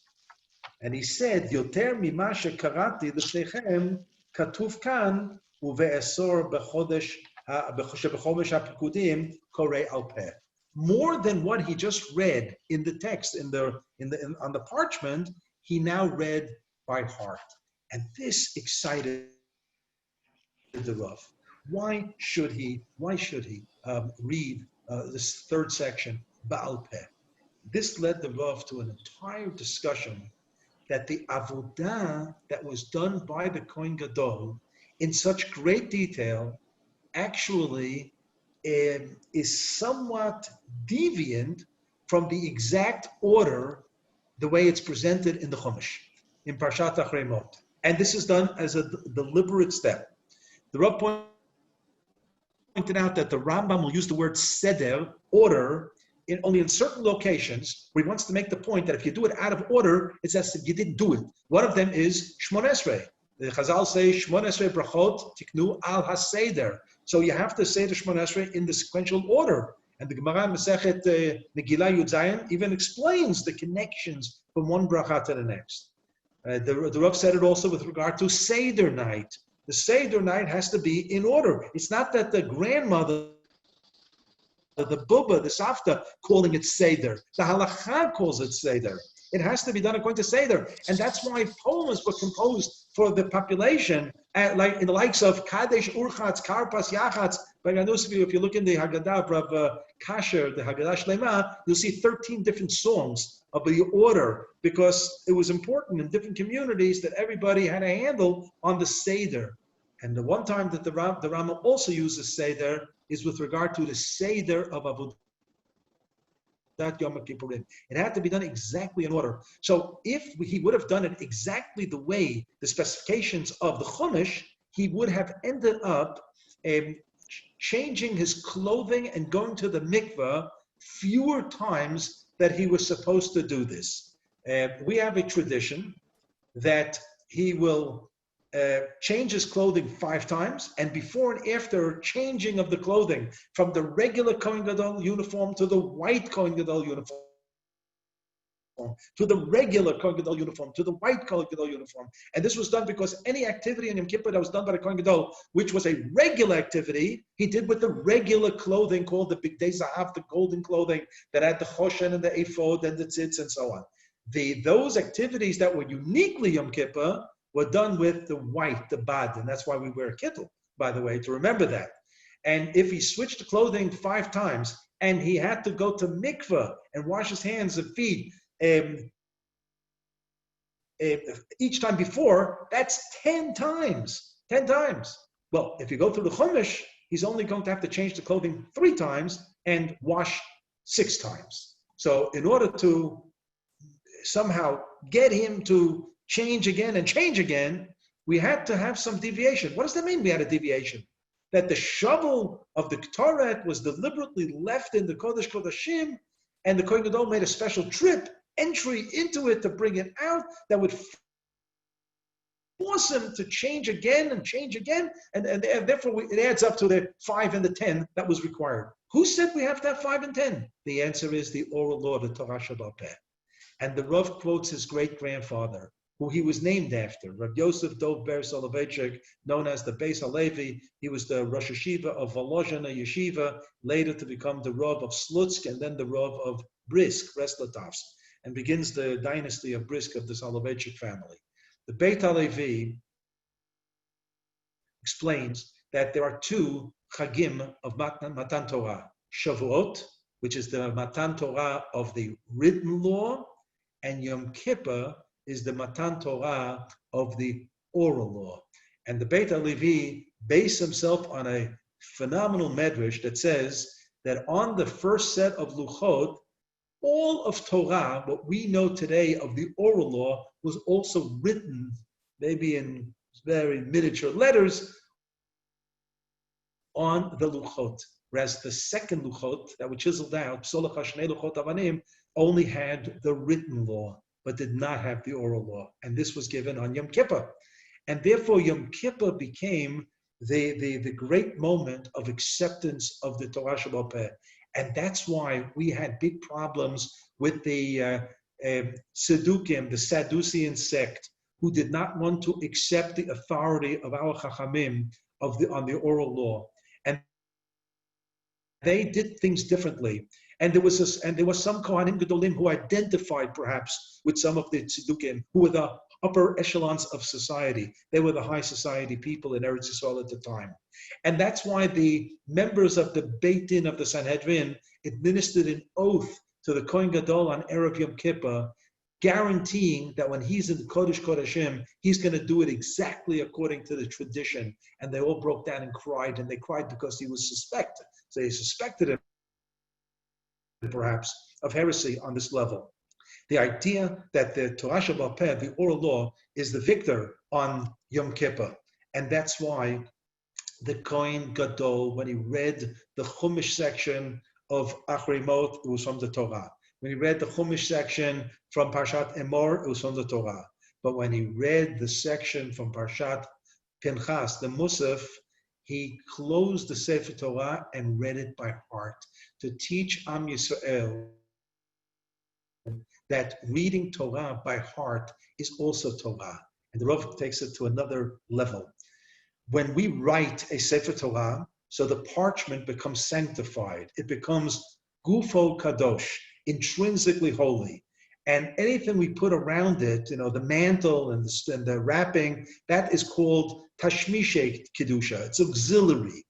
And he said, Yoter mima shekarati l'sneichem katuv kan uve'esor b'chodesh ha'pikudim korei al peh. more than what he just read in the text, on the parchment, he now read by heart. And this excited the Rav. Why should he read this third section, Ba'al Peh? This led the Rav to an entire discussion that the avodah that was done by the Kohen Gadol in such great detail actually is somewhat deviant from the exact order, the way it's presented in the Chumash, in Parshat Achrei Mot. And this is done as a deliberate step. The Rav pointed out that the Rambam will use the word seder, order, only in certain locations where he wants to make the point that if you do it out of order, it's as if you didn't do it. One of them is Shmon Esrei. The Chazal say Shmon Esrei brachot tiknu al haseder. So you have to say the Shmon Esrei in the sequential order. And the Gemara Masechet Megillah Yud Zayin even explains the connections from one bracha to the next. The Rav said it also with regard to Seder night. The Seder night has to be in order. It's not that the grandmother, the Bubba, the Safta, calling it Seder. The Halacha calls it Seder. It has to be done according to Seder. And that's why poems were composed for the population, like in the likes of Kadesh, Urchatz, Karpas, Yachatz. If you look in the Haggadah of Kasher, the Haggadah Shlema, you'll see 13 different songs of the order, because it was important in different communities that everybody had a handle on the Seder. And the one time that the Rama also uses Seder is with regard to the Seder of Avodat Yom Kippurim. It had to be done exactly in order. So if he would have done it exactly the way the specifications of the Chumash, he would have ended up changing his clothing and going to the mikveh fewer times that he was supposed to do this. We have a tradition that he will change his clothing 5 times, and before and after changing of the clothing from the regular Kohen Gadol uniform to the white Kohen Gadol uniform, to the regular Kohen Gadol uniform, to the white Kohen Gadol uniform. And this was done because any activity in Yom Kippur that was done by the Kohen Gadol, which was a regular activity, he did with the regular clothing called the Bigdei Zahav, the golden clothing that had the Choshen and the Ephod and the Tzitz and so on. Those activities that were uniquely Yom Kippur were done with the white, the bad, and that's why we wear a kittel, by the way, to remember that. And if he switched the clothing 5 times and he had to go to mikveh and wash his hands and feet each time before, that's 10 times. 10 times. Well, if you go through the Chumash, he's only going to have to change the clothing 3 times and wash 6 times. So in order to somehow get him to change again, we had to have some deviation. What does that mean we had a deviation? That the shovel of the Ktoret was deliberately left in the Kodesh Kodashim, and the Kohen Gadol made a special entry into it to bring it out that would force him to change again, and therefore it adds up to the 5 and the 10 that was required. Who said we have to have 5 and 10? The answer is the oral law, the Torah Sheba'al Peh. And the Rav quotes his great-grandfather, who he was named after, Rabbi Yosef Dov Ber Soloveitchik, known as the Beis HaLevi. He was the Rosh Yeshiva of Volozhina Yeshiva, later to become the Rav of Slutsk, and then the Rav of Brisk, Bresletovsk, and begins the dynasty of Brisk of the Soloveitchik family. The Beit HaLevi explains that there are 2 Chagim of Matan Torah, Shavuot, which is the Matan Torah of the written law, and Yom Kippur is the Matan Torah of the oral law. And the Beit HaLevi based himself on a phenomenal medrash that says that on the first set of Luchot, all of Torah, what we know today of the oral law, was also written, maybe in very miniature letters, on the Luchot. Whereas the second Luchot that were chiseled out, Psolach HaShnei Luchot Avanim, only had the written law, but did not have the oral law. And this was given on Yom Kippur. And therefore Yom Kippur became the great moment of acceptance of the Torah Sheba'al Peh. And that's why we had big problems with the Sedukim, the Sadducean sect, who did not want to accept the authority of our Chachamim on the oral law. And they did things differently. And there was some Kohanim Gedolim who identified perhaps with some of the Tzedukim, who were the upper echelons of society. They were the high society people in Eretz Yisrael at the time. And that's why the members of the Beit Din of the Sanhedrin administered an oath to the Kohen Gadol on Erev Yom Kippur, guaranteeing that when he's in the Kodesh Kodashim, he's going to do it exactly according to the tradition. And they all broke down and cried, and they cried because he was suspected. So they suspected him, perhaps, of heresy on this level. The idea that the Torah Sheba'al Peh, the oral law, is the victor on Yom Kippur. And that's why the Kohen Gadol, when he read the Chumash section of Achrei Mot, it was from the Torah. When he read the Chumash section from Parshat Emor, it was from the Torah. But when he read the section from Parshat Pinchas, the Musaf, he closed the Sefer Torah and read it by heart to teach Am Yisrael that reading Torah by heart is also Torah. And the Rav takes it to another level. When we write a Sefer Torah, so the parchment becomes sanctified. It becomes Gufo Kadosh, intrinsically holy. And anything we put around it, the mantle and the wrapping, that is called Tashmishe Kedusha. It's auxiliary.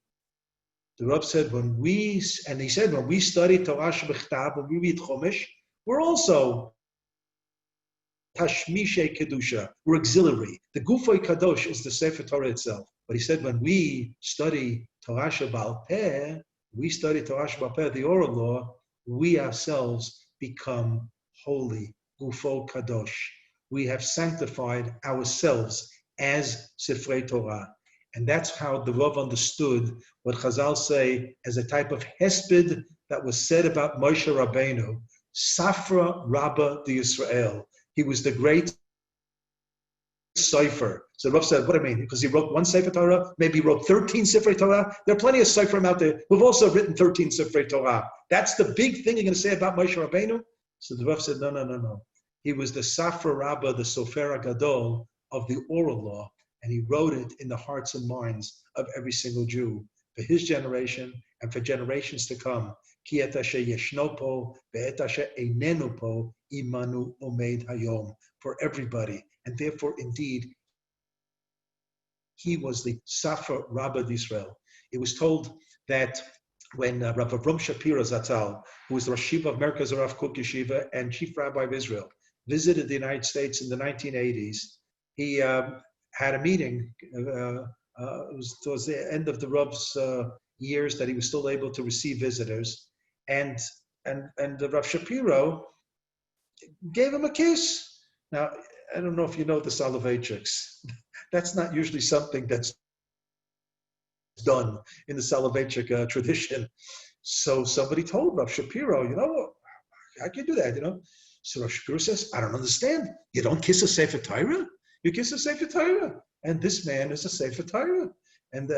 The Rav said, when we study Torah Shebechtav, when we read Chumash, we're also Tashmishe Kedusha. We're auxiliary. The Gufoi Kadosh is the Sefer Torah itself. But he said, when we study Torah Sheba'al Peh, the oral law, we ourselves become holy. Gufo Kadosh. We have sanctified ourselves as Sifrei Torah. And that's how the Rav understood what Chazal say as a type of hesped that was said about Moshe Rabbeinu, Safra Rabba de Yisrael. He was the great Sefer. So Rav said, what do I mean? Because he wrote one Sefer Torah, maybe he wrote 13 Sifrei Torah. There are plenty of Seferim out there who've also written 13 Sifrei Torah. That's the big thing you're going to say about Moshe Rabbeinu? So the Rav said, no. He was the Safra Rabba, the Sofer Gadol of the oral law, and he wrote it in the hearts and minds of every single Jew for his generation and for generations to come. Ki et asher yeshno po ve'et asher einenu po imanu omed hayom, for everybody. And therefore, indeed, he was the Safra Rabba d'Israel. It was told that when Rav Avram Shapiro Zatzal, who was the Rosh Yeshiva of Merkaz Rav Kook Yeshiva and Chief Rabbi of Israel, visited the United States in the 1980s, he had a meeting. It was towards the end of the Rav's years that he was still able to receive visitors, and the Rav Shapiro gave him a kiss. Now, I don't know if you know the Soloveitchiks. That's not usually something that's done in the Soloveitchik tradition. So somebody told Rav Shapiro, how can you do that, So Rav Shapiro says, I don't understand. You don't kiss a Sefer Torah? You kiss a Sefer Torah. And this man is a Sefer Torah. And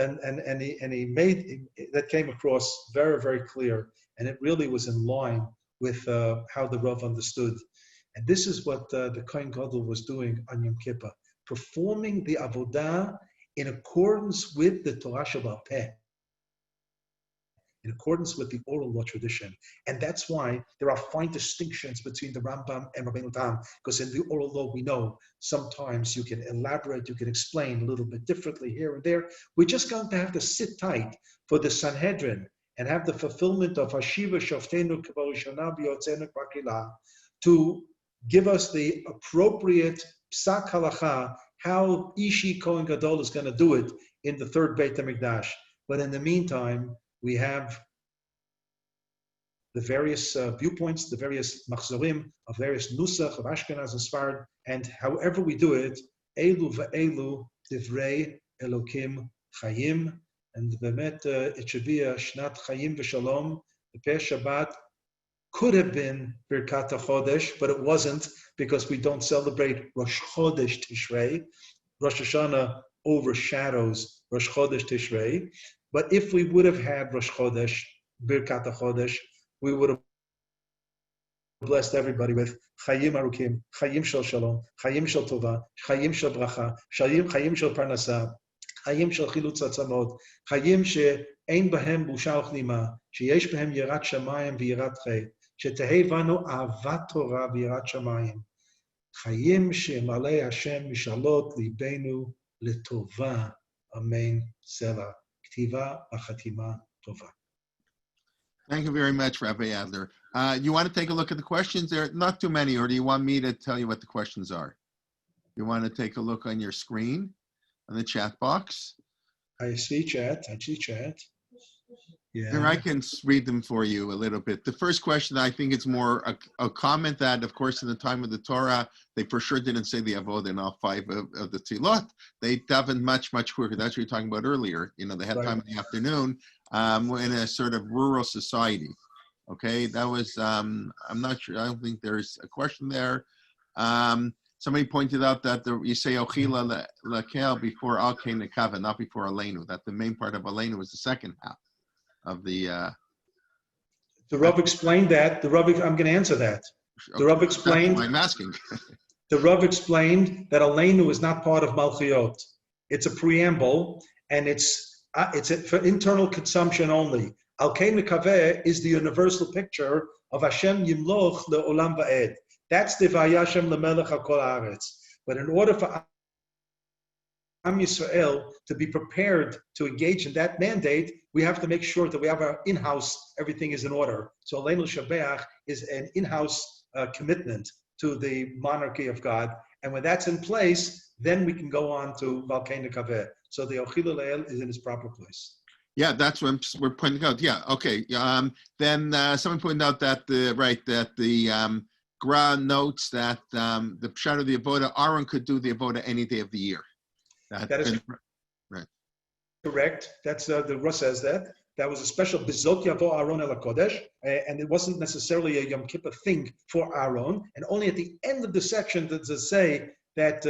he made, that came across very, very clear. And it really was in line with how the Rav understood. And this is what the Kohen Gadol was doing on Yom Kippur, performing the avodah in accordance with the Torah Sheba'al Peh, in accordance with the oral law tradition. And that's why there are fine distinctions between the Rambam and Rabbeinu Tam, because in the oral law we know sometimes you can elaborate, you can explain a little bit differently here and there. We're just going to have to sit tight for the Sanhedrin and have the fulfillment of Hashiva Shoftenu K'varishona B'yotzenu K'vakila to give us the appropriate psak halacha, how Ishi Kohen Gadol is going to do it in the third Beit HaMikdash. But in the meantime, we have the various viewpoints, the various machzorim of various nusach of Ashkenaz and Sfarad, and however we do it, Elu va'elu divrei Elokim chayim, and bemet it should be a shnat chayim v'shalom. The Peh Shabbat could have been Birkat HaChodesh, but it wasn't, because we don't celebrate Rosh Chodesh Tishrei. Rosh Hashanah overshadows Rosh Chodesh Tishrei. But if we would have had Rosh Chodesh, Birkat HaChodesh, we would have blessed everybody with Chayim Arukim, Chayim Shel Shalom, Chayim Shel Tova, Chayim Shel Bracha, Chayim Shel Parnasah, חיים של חילוץ עצמות, חיים שאין בהם בושה וכלימה, שיש בהם יראת שמיים ויראת חטא, שתהא בנו אהבת תורה ויראת שמיים. חיים שמלא השם משאלות ליבנו לטובה, אמן, סלע. כתיבה וחתימה טובה. Thank you very much, Rabbi Adler. You want to take a look at the questions? There are not too many, or do you want me to tell you what the questions are? You want to take a look on your screen, on the chat box? I see chat. Yeah. Here, I can read them for you a little bit. The first question, I think it's more a comment that, of course, in the time of the Torah, they for sure didn't say the Avodah in all 5 of the Tefillot. They davened much, much quicker. That's what you were talking about earlier. You know, they had time in the afternoon in a sort of rural society. Okay, that was, I'm not sure. I don't think there's a question there. Somebody pointed out that you say Ochila Lakel before Al Kain Nekava, not before Aleinu, that the main part of Aleinu was the second half of the Rav explained that. I'm going to answer that. The Rav explained. I'm asking. The Rav explained that Aleinu is not part of Malchiot. It's a preamble, and it's for internal consumption only. Al Kain Nekaveh is the universal picture of Hashem Yimloch le'olam va'ed. That's the Vayashem le'melech hakol haaretz. But in order for Am Yisrael to be prepared to engage in that mandate, we have to make sure that we have our in-house, everything is in order. So Aleinu Shabeach is an in-house commitment to the monarchy of God. And when that's in place, then we can go on to Val Kain Nekaveh. So the Ochila Le'el is in its proper place. Yeah, that's what we're pointing out. Yeah, okay. Then someone pointed out that the Gra notes that the Pshat of the Avodah, Aaron could do the Avodah any day of the year. That is right. Correct. That's the Russ says that. That was a special Bizot Yavo Aaron El Kodesh, and it wasn't necessarily a Yom Kippur thing for Aaron. And only at the end of the section does it say that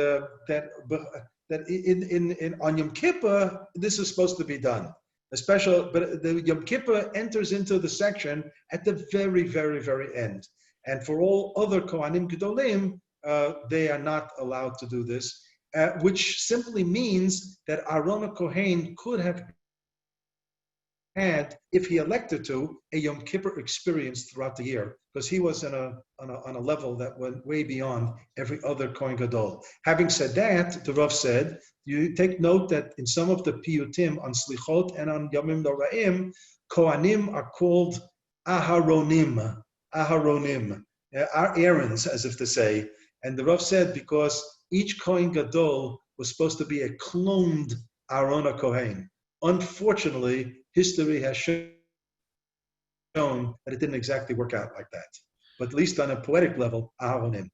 in on Yom Kippur this is supposed to be done. But the Yom Kippur enters into the section at the very, very, very end. And for all other Kohanim Gedolim, they are not allowed to do this. Which simply means that Aaron Kohen could have had, if he elected to, a Yom Kippur experience throughout the year, because he was on a level that went way beyond every other Kohen Gadol. Having said that, the Rav said, you take note that in some of the piyutim on Slichot and on Yomim Noraim, Kohanim are called Aharonim, Aarons, as if to say. And the Rav said because each Kohen Gadol was supposed to be a cloned Aaron Kohen. Unfortunately, history has shown that it didn't exactly work out like that. But at least on a poetic level, Aharonim.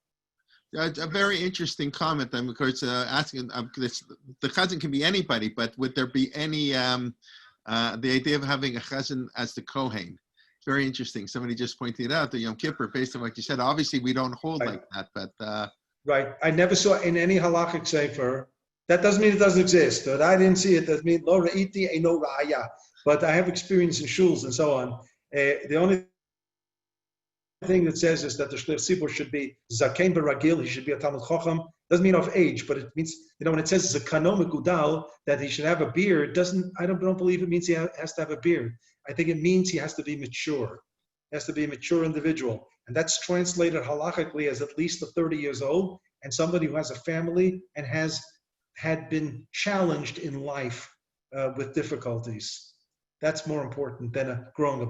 It's a very interesting comment, then, because asking the chazan can be anybody, but would there be any the idea of having a chazan as the Kohen? It's very interesting. Somebody just pointed out the Yom Kippur, based on what you said. Obviously, we don't hold like that, but. Right. I never saw in any halachic sefer. That doesn't mean it doesn't exist. But I didn't see it. That means lo ra'iti ein no ra'aya. But I have experience in shuls and so on. The only thing that says is that the shliach tzibur should be zaken beragil. He should be a talmid chacham. Doesn't mean of age, but it means, when it says zakano megudal, that he should have a beard, I don't believe it means he has to have a beard. I think it means he has to be mature. He has to be a mature individual. And that's translated halachically as at least 30 years old, and somebody who has a family and had been challenged in life with difficulties. That's more important than growing a beard.